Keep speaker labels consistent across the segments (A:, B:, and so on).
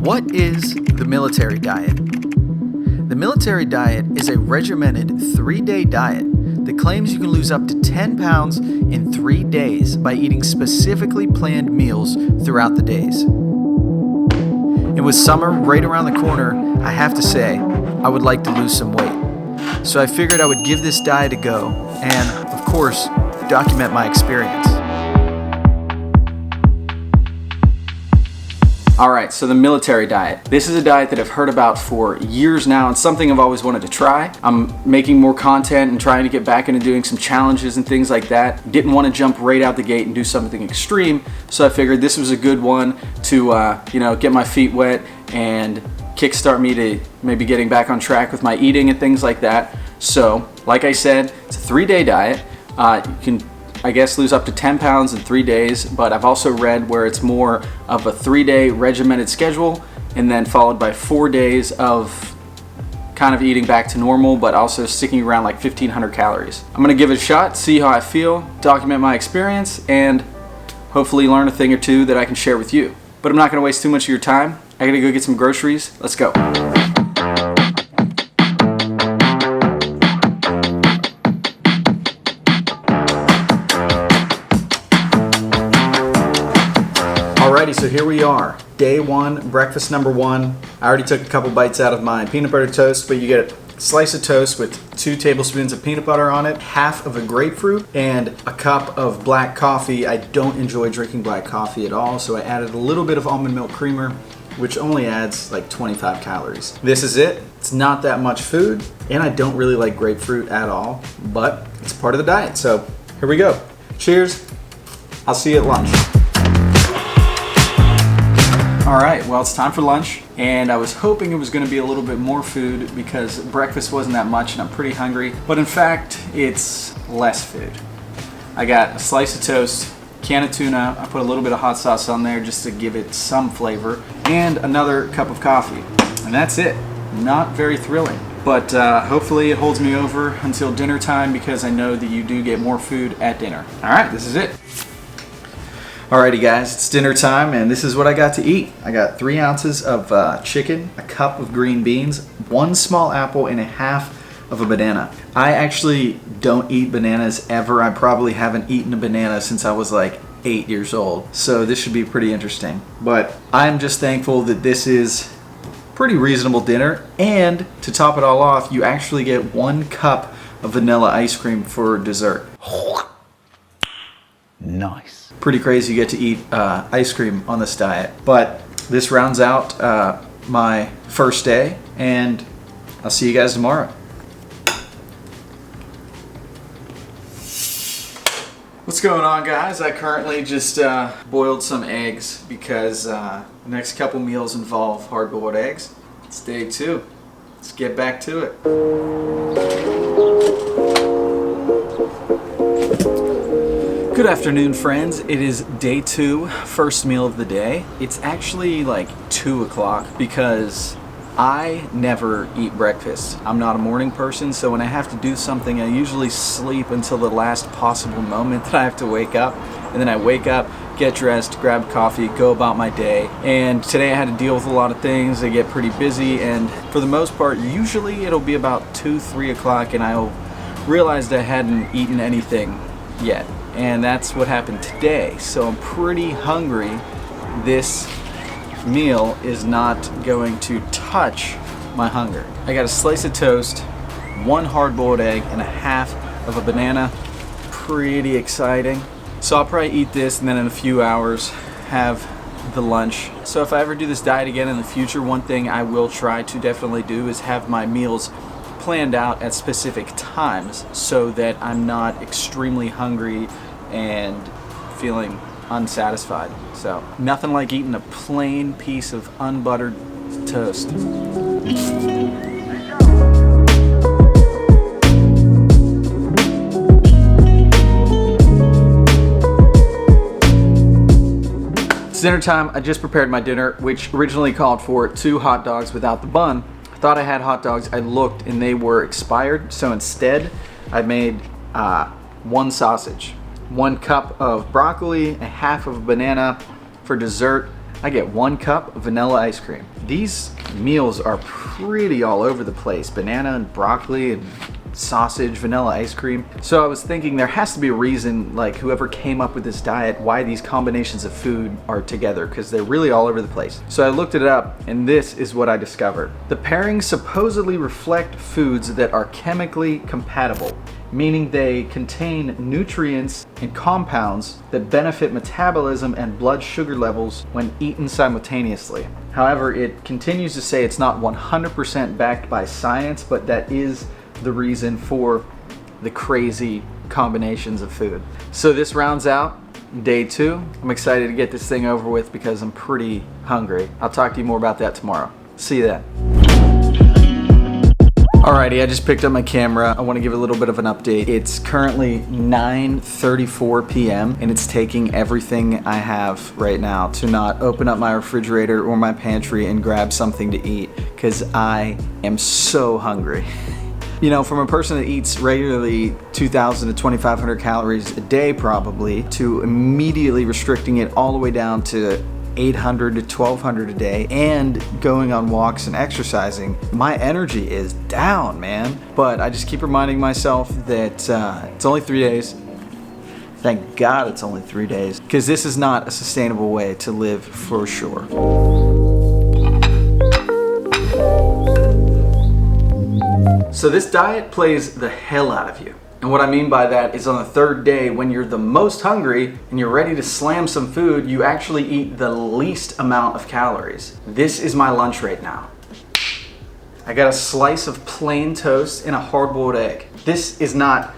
A: What is the military diet? The military diet is a regimented 3-day diet that claims you can lose up to 10 pounds in 3 days by eating specifically planned meals throughout the days. And with summer right around the corner, I have to say, I would like to lose some weight. So I figured I would give this diet a go and, of course, document my experience. Alright, so the military diet. This is a diet that I've heard about for years now and something I've always wanted to try. I'm making more content and trying to get back into doing some challenges and things like that. Didn't want to jump right out the gate and do something extreme, so I figured this was a good one to get my feet wet and kickstart me to maybe getting back on track with my eating and things like that. So, like I said, it's a 3-day diet. You can, I guess, lose up to 10 pounds in 3 days, but I've also read where it's more of a 3-day regimented schedule and then followed by 4 days of kind of eating back to normal, but also sticking around like 1,500 calories. I'm gonna give it a shot, see how I feel, document my experience, and hopefully learn a thing or two that I can share with you. But I'm not gonna waste too much of your time. I gotta go get some groceries. Let's go. Alrighty, so here we are. Day one, breakfast number one. I already took a couple bites out of my peanut butter toast, but you get a slice of toast with 2 tablespoons of peanut butter on it, half of a grapefruit, and a cup of black coffee. I don't enjoy drinking black coffee at all, so I added a little bit of almond milk creamer, which only adds like 25 calories. This is it. It's not that much food, and I don't really like grapefruit at all, but it's part of the diet, so here we go. Cheers. I'll see you at lunch. Alright, well, it's time for lunch, and I was hoping it was going to be a little bit more food because breakfast wasn't that much and I'm pretty hungry, but in fact, it's less food. I got a slice of toast, can of tuna, I put a little bit of hot sauce on there just to give it some flavor, and another cup of coffee, and that's it. Not very thrilling, but hopefully it holds me over until dinner time because I know that you do get more food at dinner. Alright, this is it. Alrighty guys, it's dinner time and this is what I got to eat. I got 3 ounces of chicken, a cup of green beans, 1 small apple, and a half of a banana. I actually don't eat bananas ever. I probably haven't eaten a banana since I was like 8 years old. So this should be pretty interesting. But I'm just thankful that this is pretty reasonable dinner, and to top it all off, you actually get 1 cup of vanilla ice cream for dessert. Nice. Pretty crazy you get to eat ice cream on this diet. But this rounds out my first day, and I'll see you guys tomorrow. What's going on, guys? I currently just boiled some eggs because the next couple meals involve hard-boiled eggs. It's day 2. Let's get back to it. Good afternoon, friends. It is day 2, first meal of the day. It's actually like 2 o'clock because I never eat breakfast. I'm not a morning person, so when I have to do something, I usually sleep until the last possible moment that I have to wake up. And then I wake up, get dressed, grab coffee, go about my day. And today I had to deal with a lot of things. They get pretty busy, and for the most part, usually it'll be about 2, 3 o'clock, and I'll realize I hadn't eaten anything yet. And that's what happened today. So I'm pretty hungry. This meal is not going to touch my hunger. I got a slice of toast, 1 hard-boiled egg, and a half of a banana. Pretty exciting. So I'll probably eat this and then in a few hours have the lunch. So if I ever do this diet again in the future, one thing I will try to definitely do is have my meals planned out at specific times so that I'm not extremely hungry and feeling unsatisfied. So nothing like eating a plain piece of unbuttered toast. It's dinner time. I just prepared my dinner, which originally called for 2 hot dogs without the bun. I thought I had hot dogs. I looked and they were expired, so instead I made 1 sausage, 1 cup of broccoli, a half of a banana. For dessert, I get 1 cup of vanilla ice cream. These meals are pretty all over the place. Banana and broccoli and sausage, vanilla ice cream. So I was thinking there has to be a reason, like whoever came up with this diet, why these combinations of food are together, because they're really all over the place. So I looked it up and this is what I discovered. The pairings supposedly reflect foods that are chemically compatible, meaning they contain nutrients and compounds that benefit metabolism and blood sugar levels when eaten simultaneously. However, it continues to say it's not 100% backed by science, but that is the reason for the crazy combinations of food. So this rounds out day 2. I'm excited to get this thing over with because I'm pretty hungry. I'll talk to you more about that tomorrow. See you then. Alrighty, I just picked up my camera. I want to give a little bit of an update. It's currently 9:34 p.m. and it's taking everything I have right now to not open up my refrigerator or my pantry and grab something to eat because I am so hungry. You know, from a person that eats regularly 2,000 to 2,500 calories a day probably, to immediately restricting it all the way down to 800 to 1,200 a day and going on walks and exercising, my energy is down, man. But I just keep reminding myself that it's only 3 days. Thank God it's only 3 days, because this is not a sustainable way to live for sure. So this diet plays the hell out of you. And what I mean by that is on the 3rd day, when you're the most hungry and you're ready to slam some food, you actually eat the least amount of calories. This is my lunch right now. I got a slice of plain toast and a hard-boiled egg. This is not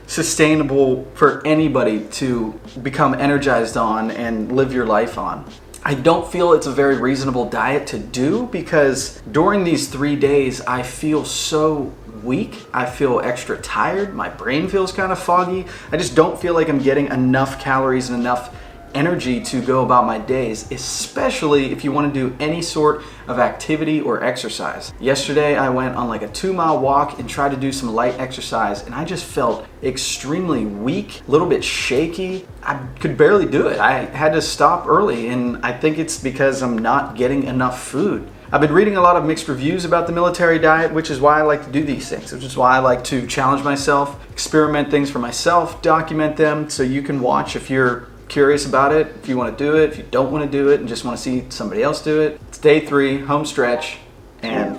A: sustainable for anybody to become energized on and live your life on. I don't feel it's a very reasonable diet to do because during these 3 days I feel so weak. I feel extra tired. My brain feels kind of foggy. I just don't feel like I'm getting enough calories and enough energy to go about my days, especially if you want to do any sort of activity or exercise. Yesterday I went on like a 2-mile walk and tried to do some light exercise and I just felt extremely weak, a little bit shaky. I could barely do it. I had to stop early and I think it's because I'm not getting enough food. I've been reading a lot of mixed reviews about the military diet, which is why I like to do these things, which is why I like to challenge myself, experiment things for myself, document them so you can watch if you're curious about it, if you want to do it, if you don't want to do it and just want to see somebody else do it. It's day 3, home stretch, and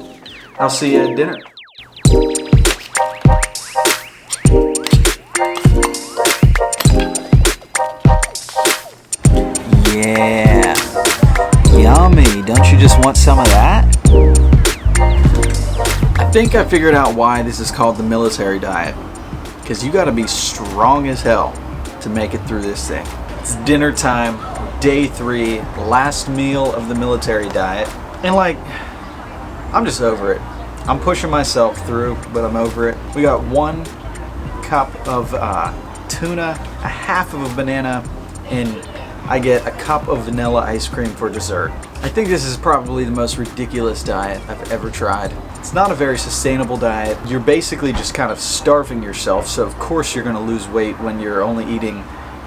A: I'll see you at dinner. Yeah, yummy. Don't you just want some of that? I think I figured out why this is called the military diet. Because you gotta be strong as hell to make it through this thing. It's dinner time, day 3, last meal of the military diet. And like, I'm just over it. I'm pushing myself through, but I'm over it. We got 1 cup of tuna, a half of a banana, and I get a cup of vanilla ice cream for dessert. I think this is probably the most ridiculous diet I've ever tried. It's not a very sustainable diet. You're basically just kind of starving yourself, so of course you're gonna lose weight when you're only eating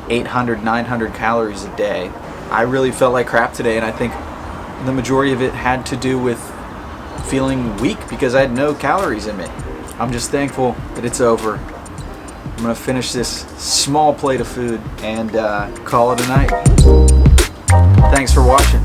A: 800, 900 calories a day. I really felt like crap today, and I think the majority of it had to do with feeling weak because I had no calories in me. I'm just thankful that it's over. I'm gonna finish this small plate of food and call it a night. Thanks for watching.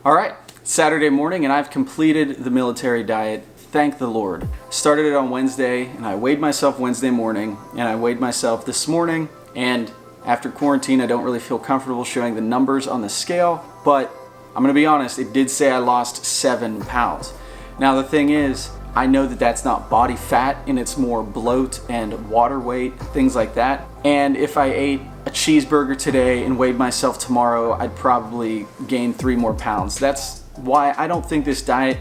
A: All right, Saturday morning and I've completed the military diet. Thank the Lord. Started it on Wednesday and I weighed myself Wednesday morning and I weighed myself this morning, and after quarantine I don't really feel comfortable showing the numbers on the scale, but I'm gonna be honest, it did say I lost 7 pounds. Now the thing is, I know that that's not body fat and it's more bloat and water weight, things like that. And if I ate a cheeseburger today and weighed myself tomorrow, I'd probably gain 3 more pounds. That's why I don't think this diet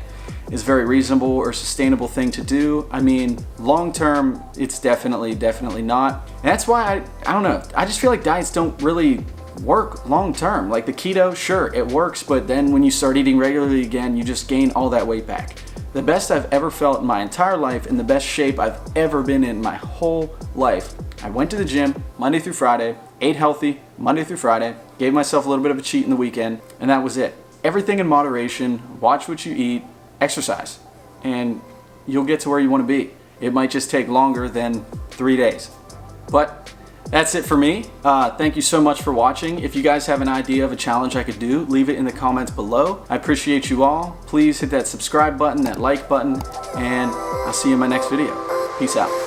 A: is very reasonable or sustainable thing to do. I mean, long term, it's definitely not. And that's why I don't know, I just feel like diets don't really work long term. Like the keto, sure, it works, but then when you start eating regularly again, you just gain all that weight back. The best I've ever felt in my entire life and the best shape I've ever been in my whole life. I went to the gym Monday through Friday, ate healthy Monday through Friday, gave myself a little bit of a cheat in the weekend, and that was it. Everything in moderation, watch what you eat, exercise, and you'll get to where you want to be. It might just take longer than 3 days. But that's it for me. Thank you so much for watching. If you guys have an idea of a challenge I could do, leave it in the comments below. I appreciate you all. Please hit that subscribe button, that like button, and I'll see you in my next video. Peace out.